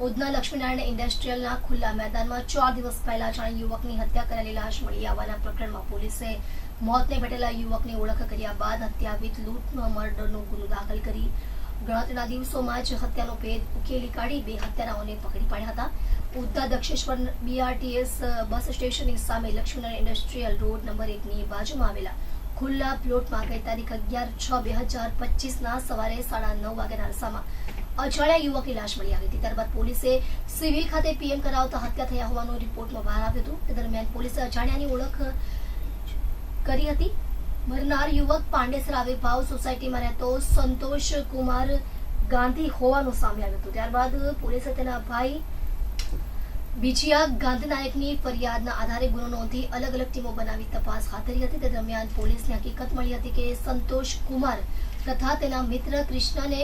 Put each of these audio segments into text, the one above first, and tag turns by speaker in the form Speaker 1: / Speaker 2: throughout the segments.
Speaker 1: ઉધના લક્ષ્મીનારાયણ ઇન્ડસ્ટ્રીયલના ખુલ્લા મેદાનમાં 4 દિવસ પહેલા જાણે યુવકની હત્યા કરેલી લાશ મળી આવવાના પ્રકરણમાં પોલીસે મોતને ભેટેલા યુવકની ઓળખ કર્યા બાદ હત્યા વિથ લૂંટનો મર્ડરનો ગુનો દાખલ કરી ગણતરીના દિવસોમાં જ હત્યાનો ભેદ ઉકેલી કાઢી 2 હત્યારાઓને પકડી પાડ્યા હતા. ઉધના દક્ષેશ્વર BRTS બસ સ્ટેશનની સામે લક્ષ્મીનારાયણ ઇન્ડસ્ટ્રીયલ રોડ નંબર 1 ની બાજુમાં આવેલા ખુલ્લા પ્લોટમાં ગઈ તારીખ 11/6/2025 સવારે 9:30 વાગ્યાના અરસામાં અજાણ્યા યુવકની લાશ મળી આવી હતી. ત્યારબાદ પોલીસે સિવિલ ખાતે PM કરાવતા હત્યા થયા હોવાનું રિપોર્ટમાં બહાર આવ્યું હતું. તે દરમિયાન પોલીસે અજાણ્યાની ઓળખ કરી હતી. મરનાર યુવક પાંડેસરા આવિર્ભાવ સોસાયટીમાં રહેતો સંતોષ કુમાર ગાંધી હોવાનું સામે આવ્યું હતું. ત્યારબાદ પોલીસે તેના ભાઈ બીજીયા ગાંધી નાયકની ફરિયાદના આધારે ગુનો નોંધી અલગ અલગ ટીમો બનાવી તપાસ હાથ ધરી હતી. તે દરમિયાન પોલીસને હકીકત મળી હતી કે સંતોષ કુમાર તથા તેના મિત્ર કૃષ્ણને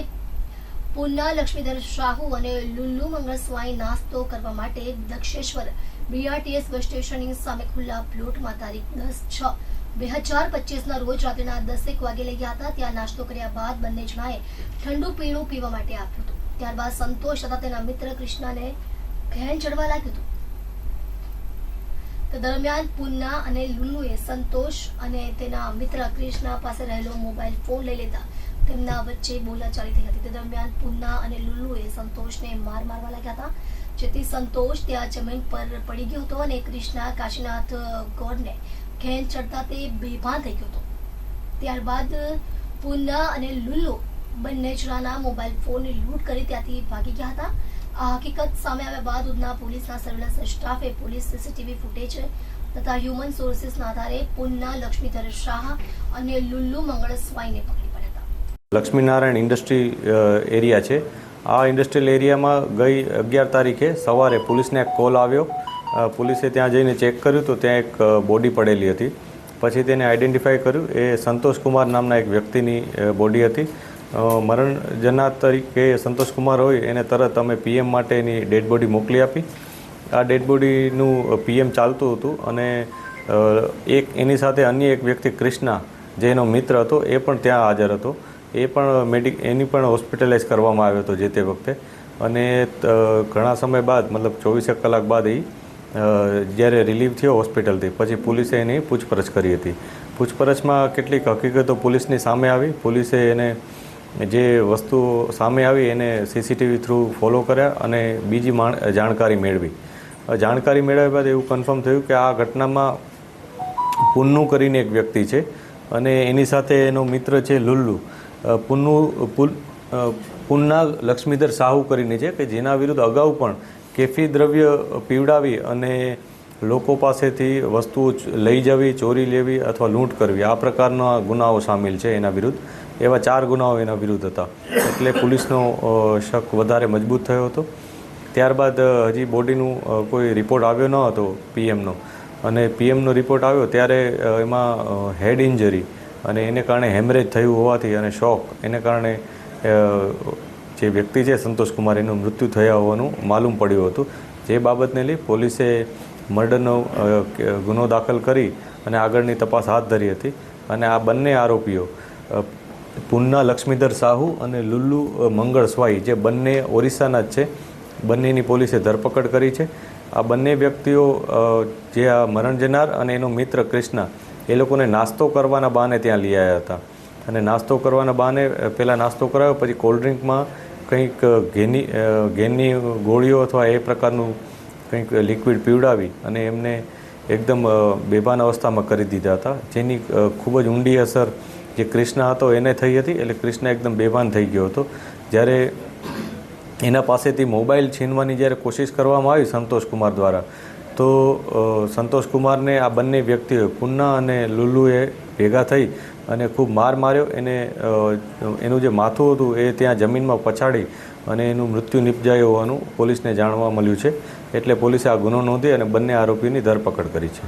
Speaker 1: પુના લક્ષ્મીધર શાહુ અને લુલ્લુ મંગળસ્વાઈ નાસ્તો કરવા માટે દક્ષેશ્વર BRTS બસ સ્ટેશનની સામે ખુલ્લા પ્લોટમાં તારીખ 10/6/2025 રોજ રાત્રિના 10 વાગે લઈ ગયા હતા. ત્યાં નાસ્તો કર્યા બાદ બંને જણાએ ઠંડુ પીણું પીવા માટે આપ્યું હતું. ત્યારબાદ સંતોષ તથા તેના મિત્ર કૃષ્ણને ઘેન ચડવા લાગ્યું હતું. તે દરમિયાન પુના અને લુલ્લુએ સંતોષ અને તેના મિત્ર કૃષ્ણ પાસે રહેલો મોબાઈલ ફોન લઈ લેતા તેમના વચ્ચે બોલાચાલી થઈ હતી. તે દરમિયાન પુના અને લુલ્લુએ સંતોષને મારવા લાગ્યા હતા, જેથી સંતોષ ત્યાં જમીન પર પડી ગયો હતો અને કૃષ્ણ કાશીનાથ ગોડને ઘેન ચડતા તે બેભાન થઈ ગયો હતો. ત્યારબાદ પુના અને લુલ્લુ બંને જણાના મોબાઈલ ફોન લૂંટ કરી ત્યાંથી ભાગી ગયા હતા. આ હકીકત સામે આવ્યા બાદ ઉધના પોલીસના સર્વેલન્સ સ્ટાફે પોલીસ CCTV ફૂટેજ તથા હ્યુમન સોર્સિસના આધારે પુના લક્ષ્મીધર શાહ અને લુલ્લુ મંગળસ્વાઈને પકડી પાડ્યા હતા.
Speaker 2: લક્ષ્મીનારાયણ ઇન્ડસ્ટ્રી એરિયા છે. આ ઇન્ડસ્ટ્રીયલ એરિયામાં ગઈ 11 તારીખે સવારે પોલીસને એક કોલ આવ્યો. પોલીસે ત્યાં જઈને ચેક કર્યું તો ત્યાં એક બોડી પડેલી હતી. પછી તેને આઈડેન્ટિફાઈ કર્યું. એ સંતોષ કુમાર નામના એક વ્યક્તિની બોડી હતી. મરણ જનાર તરીકે સંતોષ કુમાર હોય એને તરત અમે PM માટે એની ડેડ બોડી મોકલી આપી. આ ડેડ બોડીનું PM ચાલતું હતું અને એની સાથે અન્ય એક વ્યક્તિ કૃષ્ણા જે એનો મિત્ર હતો એ પણ ત્યાં હાજર હતો. એ પણ એની પણ હોસ્પિટલાઇઝ કરવામાં આવ્યો હતો જે તે વખતે. અને ઘણા સમય બાદ મતલબ 24 કલાક બાદ એ જ્યારે રિલીવ થયો હોસ્પિટલથી પછી પોલીસે એની પૂછપરછ કરી હતી. પૂછપરછમાં કેટલીક હકીકતો પોલીસની સામે આવી. પોલીસે એને જે વસ્તુઓ સામે આવી એને CCTV થ્રુ ફોલો કર્યા અને બીજી જાણકારી મેળવી. જાણકારી મેળવ્યા બાદ એવું કન્ફર્મ થયું કે આ ઘટનામાં પુન્નુ કરીને એક વ્યક્તિ છે અને એની સાથે એનો મિત્ર છે લુલ્લુ. પુન્ના લક્ષ્મીધર શાહુ કરીને છે કે જેના વિરુદ્ધ અગાઉ પણ કેફી દ્રવ્ય પીવડાવી અને લોકો પાસેથી વસ્તુઓ લઈ જવી, ચોરી લેવી અથવા લૂંટ કરવી આ પ્રકારના ગુનાઓ સામેલ છે એના વિરુદ્ધ. એવા 4 ગુનાઓ એના વિરુદ્ધ હતા. એટલે પોલીસનો શક વધારે મજબૂત થયો હતો. ત્યારબાદ હજી બોડીનું કોઈ રિપોર્ટ આવ્યો ન હતો PMનો અને PMનો રિપોર્ટ આવ્યો ત્યારે એમાં હેડ ઇન્જરી અને એને કારણે હેમરેજ થયું હોવાથી અને શોક એને કારણે જે વ્યક્તિ છે સંતોષ કુમાર એનું મૃત્યુ થયા હોવાનું માલુમ પડ્યું હતું. જે બાબતને લઈ પોલીસે મર્ડરનો ગુનો દાખલ કરી અને આગળની તપાસ હાથ ધરી હતી. અને આ બંને આરોપીઓ પુન્ના લક્ષ્મીધર શાહુ અને લુલ્લુ મંગળસ્વાઈ જે બંને ઓરિસ્સાના જ છે, બંનેની પોલીસે ધરપકડ કરી છે. આ બંને વ્યક્તિઓ જે આ મરણ જનાર અને એનો મિત્ર કૃષ્ણા એ લોકોને નાસ્તો કરવાના બહાને ત્યાં લઈ આવ્યા હતા. અને નાસ્તો કરવાના બહાને પહેલાં નાસ્તો કરાવ્યો, પછી કોલ્ડ્રિંકમાં કંઈક ઘેનની ગોળીઓ અથવા એ પ્રકારનું કંઈક લિક્વિડ પીવડાવી અને એમને એકદમ બેભાન અવસ્થામાં કરી દીધા હતા. જેની ખૂબ જ ઊંડી અસર જે કૃષ્ણ હતો એને થઈ હતી. એટલે કૃષ્ણ એકદમ બેભાન થઈ ગયો હતો. જ્યારે એના પાસેથી મોબાઈલ છીનવાની જ્યારે કોશિશ કરવામાં આવી સંતોષ કુમાર દ્વારા તો સંતોષ કુમારને આ બંને વ્યક્તિઓએ પુન્ના અને લુલ્લુએ ભેગા થઈ અને ખૂબ માર્યો. એનું જે માથું હતું એ ત્યાં જમીનમાં પછાડી અને એનું મૃત્યુ નિપજાયું હોવાનું પોલીસને જાણવા મળ્યું છે. એટલે પોલીસે આ ગુનો નોંધી અને બંને આરોપીની ધરપકડ કરી છે.